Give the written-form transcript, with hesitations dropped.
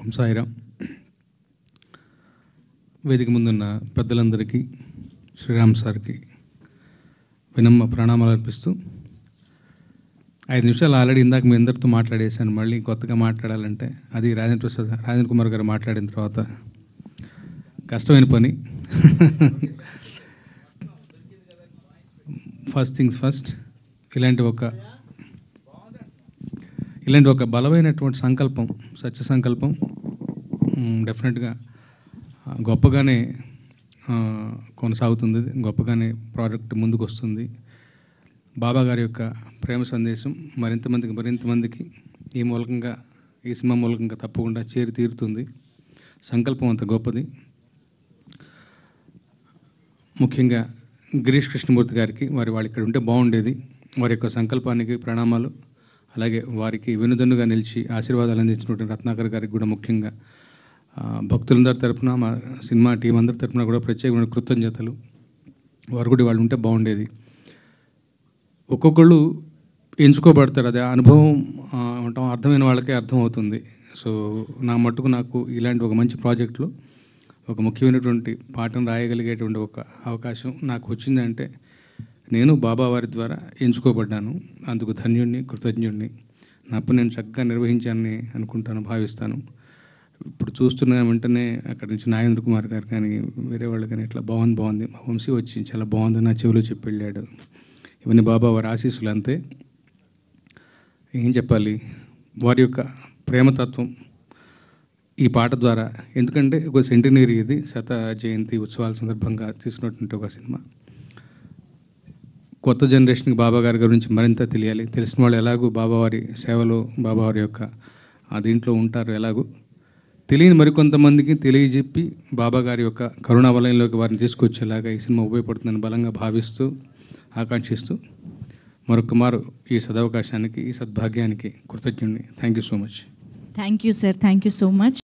ఓం సాయిరామ్. వేదిక ముందున్న పెద్దలందరికీ, శ్రీరామ్ సార్కి వినమ్ర ప్రణామాలు అర్పిస్తూ 5 నిమిషాలు ఆల్రెడీ ఇందాక మీ అందరితో మాట్లాడేశాను. మళ్ళీ కొత్తగా మాట్లాడాలంటే అది రాజేంద్ర కుమార్ గారు మాట్లాడిన తర్వాత కష్టమైన పని. ఫస్ట్ థింగ్స్ ఫస్ట్, ఇలాంటి ఒక బలమైనటువంటి సంకల్పం, సత్య సంకల్పం డెఫినెట్గా గొప్పగానే కొనసాగుతుంది, గొప్పగానే ప్రాజెక్ట్ ముందుకు వస్తుంది. బాబా గారి యొక్క ప్రేమ సందేశం మరింతమందికి ఈ సినిమా మూలకంగా తప్పకుండా చేరి తీరుతుంది. సంకల్పం అంత గొప్పది. ముఖ్యంగా గిరీష్ కృష్ణమూర్తి గారికి వాళ్ళు ఇక్కడ ఉంటే బాగుండేది. వారి యొక్క సంకల్పానికి ప్రణామాలు. అలాగే వారికి వెనుదన్నుగా నిలిచి ఆశీర్వాదాలు అందించినటువంటి రత్నాకర్ గారికి కూడా ముఖ్యంగా భక్తులందరి తరఫున, మా సినిమా టీం అందరి తరఫున కూడా ప్రత్యేకమైన కృతజ్ఞతలు. వారు కూడా వాళ్ళు ఉంటే బాగుండేది. ఒక్కొక్కళ్ళు ఎంచుకోబడతారు, అది అనుభవం ఉంటాం, అర్థమైన వాళ్ళకే అర్థమవుతుంది. సో నాకు ఇలాంటి ఒక మంచి ప్రాజెక్టులో ఒక ముఖ్యమైనటువంటి పాఠం రాయగలిగేటువంటి ఒక అవకాశం నాకు వచ్చిందంటే నేను బాబా వారి ద్వారా ఎంచుకోబడ్డాను. అందుకు ధన్యుణ్ణి, కృతజ్ఞుణ్ణి. నా పని నేను చక్కగా నిర్వహించానని అనుకుంటాను, భావిస్తాను. ఇప్పుడు చూస్తున్న వెంటనే అక్కడి నుంచి నాగేంద్ర కుమార్ గారు కానీ వేరే వాళ్ళు కానీ ఇట్లా బాగుంది, మా వంశీ వచ్చి చాలా బాగుంది నా చెవిలో చెప్పి వెళ్ళాడు. ఇవన్నీ బాబా వారి ఆశీస్సులు అంతే. ఏం చెప్పాలి, వారి యొక్క ప్రేమతత్వం ఈ పాట ద్వారా, ఎందుకంటే ఒక సెంటినరీ, ఇది 100వ జయంతి ఉత్సవాల సందర్భంగా తీసుకున్నటువంటి ఒక సినిమా. కొత్త జనరేషన్కి బాబా గారి గురించి మరింత తెలియాలి. తెలిసిన వాళ్ళు ఎలాగూ బాబావారి సేవలో, బాబావారి యొక్క దీంట్లో ఉంటారు, ఎలాగూ తెలియని మరికొంతమందికి తెలియజెప్పి బాబా గారి యొక్క కరుణా వలయంలోకి వారిని తీసుకొచ్చేలాగా ఈ సినిమా ఉపయోగపడుతుందని బలంగా భావిస్తూ, ఆకాంక్షిస్తూ మరొక మారు ఈ సదవకాశానికి, ఈ సద్భాగ్యానికి కృతజ్ఞుడిని. Thank you so much. Thank you sir, thank you so much.